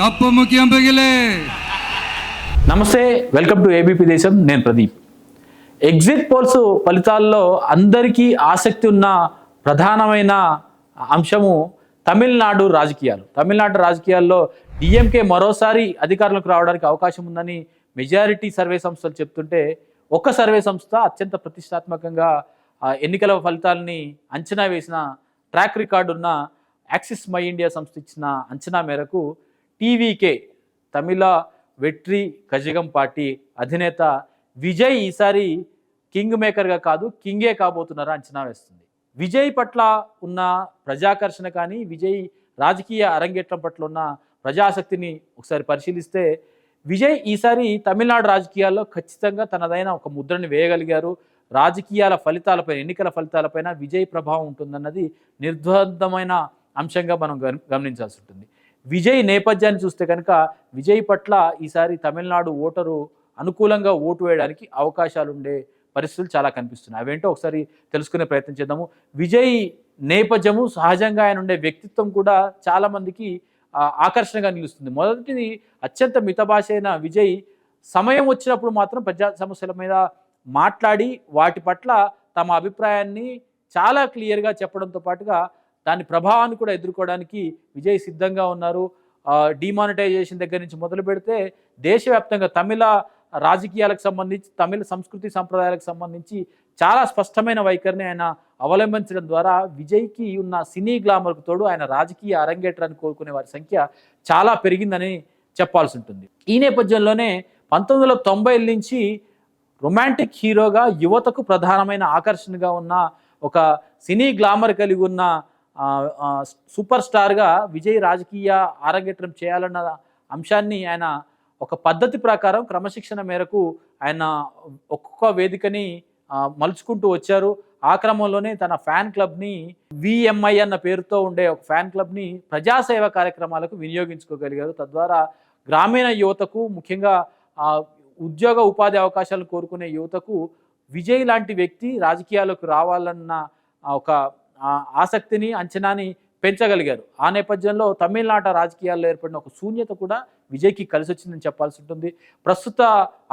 Cup ముఖ్యం పగిలే. నమస్తే, welcome to ABP దేశం. నేను ప్రదీప్. ఎగ్జిట్ పోల్స్ ఫలితాల్లో అందరికీ ఆసక్తి ఉన్న ప్రధానమైన అంశము తమిళనాడు రాజకీయాలు. తమిళనాడు రాజకీయాల్లో డిఎంకే మరోసారి అధికారంలోకి రావడానికి అవకాశం ఉందని మెజారిటీ సర్వే సంస్థలు చెప్తుంటే, ఒక సర్వే సంస్థ అత్యంత ప్రతిష్టాత్మకంగా ఎన్నికల ఫలితాలని అంచనా వేసిన ట్రాక్ రికార్డు ఉన్న యాక్సిస్ మై ఇండియా సంస్థ ఇచ్చిన అంచనా మేరకు టీవీకే తమిళ వెట్రి కజగం పార్టీ అధినేత విజయ్ ఈసారి కింగ్ మేకర్గా కాదు కింగే కాబోతున్నారా అంచనా వేస్తుంది. విజయ్ పట్ల ఉన్న ప్రజాకర్షణ కానీ, విజయ్ రాజకీయ అరంగేట్రం పట్ల ఉన్న ప్రజాశక్తిని ఒకసారి పరిశీలిస్తే, విజయ్ ఈసారి తమిళనాడు రాజకీయాల్లో ఖచ్చితంగా తనదైన ఒక ముద్రని వేయగలిగారు. రాజకీయాల ఫలితాలపై, ఎన్నికల ఫలితాలపైన విజయ్ ప్రభావం ఉంటుందన్నది నిర్ద్వందమైన అంశంగా మనం గమనించాల్సి ఉంటుంది. విజయ్ నేపథ్యాన్ని చూస్తే కనుక విజయ్ పట్ల ఈసారి తమిళనాడు ఓటరు అనుకూలంగా ఓటు వేయడానికి అవకాశాలు ఉండే పరిస్థితులు చాలా కనిపిస్తున్నాయి. అవేంటో ఒకసారి తెలుసుకునే ప్రయత్నం చేద్దాము. విజయ్ నేపథ్యము, సహజంగా ఆయన ఉండే వ్యక్తిత్వం కూడా చాలామందికి ఆకర్షణగా నిలుస్తుంది. మొదటిది, అత్యంత మితభాష అయిన విజయ్ సమయం వచ్చినప్పుడు మాత్రం ప్రజా సమస్యల మీద మాట్లాడి వాటి పట్ల తమ అభిప్రాయాన్ని చాలా క్లియర్గా చెప్పడంతో పాటుగా దాని ప్రభావాన్ని కూడా ఎదుర్కోవడానికి విజయ్ సిద్ధంగా ఉన్నారు. డిమానిటైజేషన్ దగ్గర నుంచి మొదలు పెడితే దేశవ్యాప్తంగా తమిళ రాజకీయాలకు సంబంధించి, తమిళ సంస్కృతి సంప్రదాయాలకు సంబంధించి చాలా స్పష్టమైన వైఖరిని ఆయన అవలంబించడం ద్వారా విజయ్కి ఉన్న సినీ గ్లామర్కు తోడు ఆయన రాజకీయ అరంగేట్రాన్ని కోరుకునే వారి సంఖ్య చాలా పెరిగిందని చెప్పాల్సి ఉంటుంది. ఈ నేపథ్యంలోనే 1990 నుంచి రొమాంటిక్ హీరోగా యువతకు ప్రధానమైన ఆకర్షణగా ఉన్న ఒక సినీ గ్లామర్ కలిగి ఉన్న సూపర్ స్టార్గా విజయ్ రాజకీయ అరంగేట్రం చేయాలన్న అంశాన్ని ఆయన ఒక పద్ధతి ప్రకారం, క్రమశిక్షణ మేరకు ఆయన ఒక్కొక్క వేదికని మలుచుకుంటూ వచ్చారు. ఆ క్రమంలోనే తన ఫ్యాన్ క్లబ్ని విఎంఐ అన్న పేరుతో ఉండే ఒక ఫ్యాన్ క్లబ్ని ప్రజాసేవ కార్యక్రమాలకు వినియోగించుకోగలిగారు. తద్వారా గ్రామీణ యువతకు, ముఖ్యంగా ఉద్యోగ ఉపాధి అవకాశాలను కోరుకునే యువతకు విజయ్ లాంటి వ్యక్తి రాజకీయాలకు రావాలన్న ఒక ఆసక్తిని, అంచనాని పెంచగలిగారు. ఆ నేపథ్యంలో తమిళనాట రాజకీయాల్లో ఏర్పడిన ఒక శూన్యత కూడా విజయ్కి కలిసి వచ్చిందని చెప్పాల్సి ఉంటుంది. ప్రస్తుత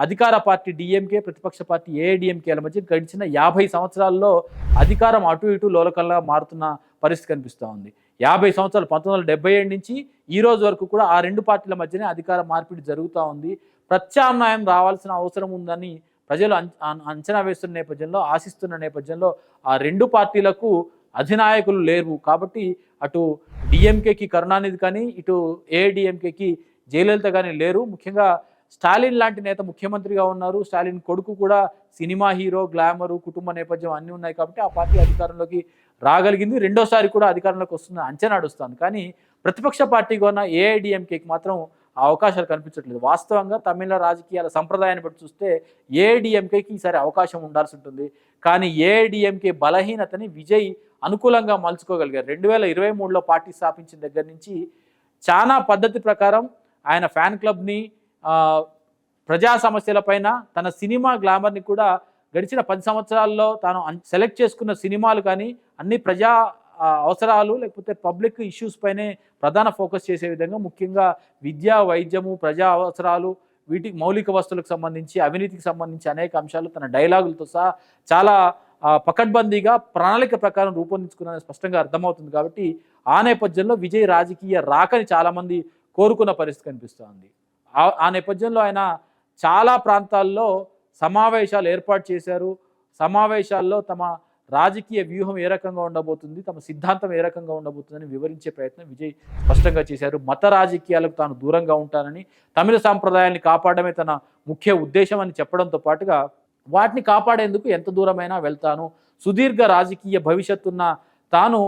అధికార పార్టీ డిఎంకే, ప్రతిపక్ష పార్టీ ఏఐడిఎంకేల మధ్య గడిచిన 50 సంవత్సరాల్లో అధికారం అటు ఇటు లోలకల్లా మారుతున్న పరిస్థితి కనిపిస్తూ ఉంది. 50 సంవత్సరాలు, 1977 నుంచి ఈ రోజు వరకు కూడా ఆ రెండు పార్టీల మధ్యనే అధికార మార్పిడి జరుగుతూ ఉంది. ప్రత్యామ్నాయం రావాల్సిన అవసరం ఉందని ప్రజలు అంచనా వేస్తున్న నేపథ్యంలో, ఆశిస్తున్న నేపథ్యంలో ఆ రెండు పార్టీలకు అధినాయకులు లేరు. కాబట్టి అటు డిఎంకేకి కరుణానిధి కానీ, ఇటు ఏఐడిఎంకేకి జయలలిత కానీ లేరు. ముఖ్యంగా స్టాలిన్ లాంటి నేత ముఖ్యమంత్రిగా ఉన్నారు. స్టాలిన్ కొడుకు కూడా సినిమా హీరో, గ్లామరు, కుటుంబ నేపథ్యం అన్నీ ఉన్నాయి. కాబట్టి ఆ పార్టీ అధికారంలోకి రాగలిగింది. రెండోసారి కూడా అధికారంలోకి వస్తుందని అంచనా నడుస్తుంది. కానీ ప్రతిపక్ష పార్టీగా ఉన్న ఏఐడిఎంకేకి మాత్రం ఆ అవకాశాలు కనిపించట్లేదు. వాస్తవంగా తమిళ రాజకీయాల సంప్రదాయాన్ని బట్టి చూస్తే ఏఐడిఎంకేకి ఈసారి అవకాశం ఉండాల్సి ఉంటుంది. కానీ ఏఐడిఎంకే బలహీనతని విజయ్ అనుకూలంగా మలుచుకోగలిగారు. 2023లో పార్టీ స్థాపించిన దగ్గర నుంచి చాలా పద్ధతి ప్రకారం ఆయన ఫ్యాన్ క్లబ్ని, ప్రజా సమస్యలపైన, తన సినిమా గ్లామర్ని కూడా గడిచిన 10 సంవత్సరాల్లో తాను సెలెక్ట్ చేసుకున్న సినిమాలు కానీ అన్ని ప్రజా అవసరాలు లేకపోతే పబ్లిక్ ఇష్యూస్ పైనే ప్రధాన ఫోకస్ చేసే విధంగా, ముఖ్యంగా విద్య, వైద్యము, ప్రజా అవసరాలు, వీటికి మౌలిక వస్తువులకు సంబంధించి, అవినీతికి సంబంధించి అనేక అంశాలు తన డైలాగులతో సహా చాలా పకడ్బందీగా ప్రణాళిక ప్రకారం రూపొందించుకున్న స్పష్టంగా అర్థమవుతుంది. కాబట్టి ఆ నేపథ్యంలో విజయ్ రాజకీయ రాకని చాలామంది కోరుకున్న పరిస్థితి కనిపిస్తోంది. ఆ నేపథ్యంలో ఆయన చాలా ప్రాంతాల్లో సమావేశాలు ఏర్పాటు చేశారు. సమావేశాల్లో తమ రాజకీయ వ్యూహం ఏ రకంగా ఉండబోతుంది, తమ సిద్ధాంతం ఏ రకంగా ఉండబోతుందని వివరించే ప్రయత్నం విజయ్ స్పష్టంగా చేశారు. మత రాజకీయాలకు తాను దూరంగా ఉంటానని, తమిళ సాంప్రదాయాన్ని కాపాడమే తన ముఖ్య ఉద్దేశం అని చెప్పడంతో పాటుగా వాటిని కాపాడేందుకు ఎంత దూరమైనా వెళ్తాను, సుదీర్ఘ రాజకీయ భవిష్యత్తున్న తాను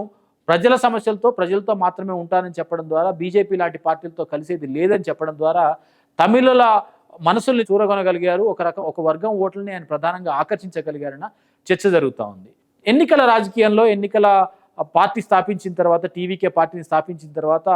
ప్రజల సమస్యలతో, ప్రజలతో మాత్రమే ఉంటానని చెప్పడం ద్వారా, బీజేపీ లాంటి పార్టీలతో కలిసేది లేదని చెప్పడం ద్వారా తమిళుల మనసుల్ని చూరగొనగలిగారు. ఒక వర్గం ఓట్లని ఆయన ప్రధానంగా ఆకర్షించగలిగారన్న చర్చ జరుగుతూ ఉంది. ఎన్నికల రాజకీయంలో, ఎన్నికల పార్టీ స్థాపించిన తర్వాత, టీవీకే పార్టీని స్థాపించిన తర్వాత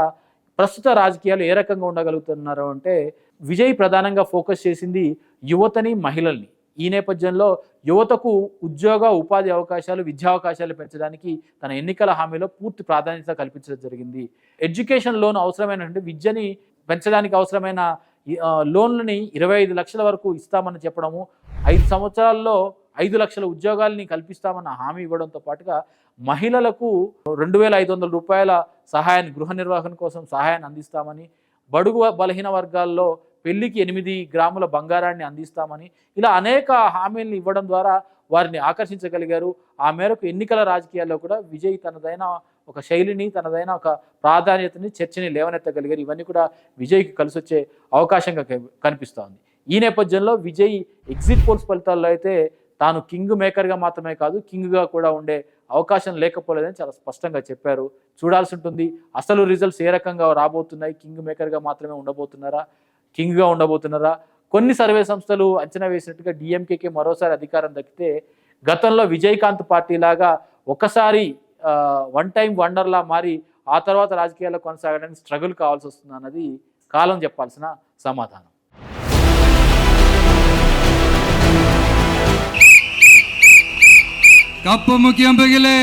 ప్రస్తుత రాజకీయాలు ఏ రకంగా ఉండగలుగుతున్నారు అంటే, విజయ్ ప్రధానంగా ఫోకస్ చేసింది యువతని, మహిళల్ని. ఈ నేపథ్యంలో యువతకు ఉద్యోగ ఉపాధి అవకాశాలు, విద్యా అవకాశాలు పెంచడానికి తన ఎన్నికల హామీలో పూర్తి ప్రాధాన్యత కల్పించడం జరిగింది. ఎడ్యుకేషన్ లోన్ అవసరమైనటువంటి విద్యని పెంచడానికి అవసరమైన లోన్లని 25 లక్షల వరకు ఇస్తామని చెప్పడము, 5 సంవత్సరాల్లో 5 లక్షల ఉద్యోగాలని కల్పిస్తామన్న హామీ ఇవ్వడంతో పాటుగా మహిళలకు 2,500 రూపాయల సహాయాన్ని, గృహ నిర్వహణ కోసం సహాయాన్ని అందిస్తామని, బడుగు బలహీన వర్గాల్లో పెళ్లికి 8 గ్రాముల బంగారాన్ని అందిస్తామని, ఇలా అనేక హామీలను ఇవ్వడం ద్వారా వారిని ఆకర్షించగలిగారు. ఆ మేరకు ఎన్నికల రాజకీయాల్లో కూడా విజయ్ తనదైన ఒక శైలిని, తనదైన ఒక ప్రాధాన్యతని, చర్చని లేవనెత్తగలిగారు. ఇవన్నీ కూడా విజయ్కి కలిసి వచ్చే అవకాశంగా కనిపిస్తోంది. ఈ నేపథ్యంలో విజయ్ ఎగ్జిట్ పోల్స్ ఫలితాల్లో అయితే తాను కింగ్ మేకర్గా మాత్రమే కాదు, కింగ్గా కూడా ఉండే అవకాశం లేకపోలేదని చాలా స్పష్టంగా చెప్పారు. చూడాల్సి ఉంటుంది అసలు రిజల్ట్స్ ఏ రకంగా రాబోతున్నాయి. కింగ్ మేకర్గా మాత్రమే ఉండబోతున్నారా, కింగ్గా ఉండబోతున్నారా? కొన్ని సర్వే సంస్థలు అంచనా వేసినట్టుగా డిఎంకేకి మరోసారి అధికారం దక్కితే గతంలో విజయకాంత్ పార్టీ లాగా ఒకసారి వన్ టైం వండర్లా మారి ఆ తర్వాత రాజకీయాల్లో కొనసాగడానికి స్ట్రగుల్ కావాల్సి వస్తుంది అన్నది కాలం చెప్పాల్సిన సమాధానం. కప్పు ముఖ్యం పగిలే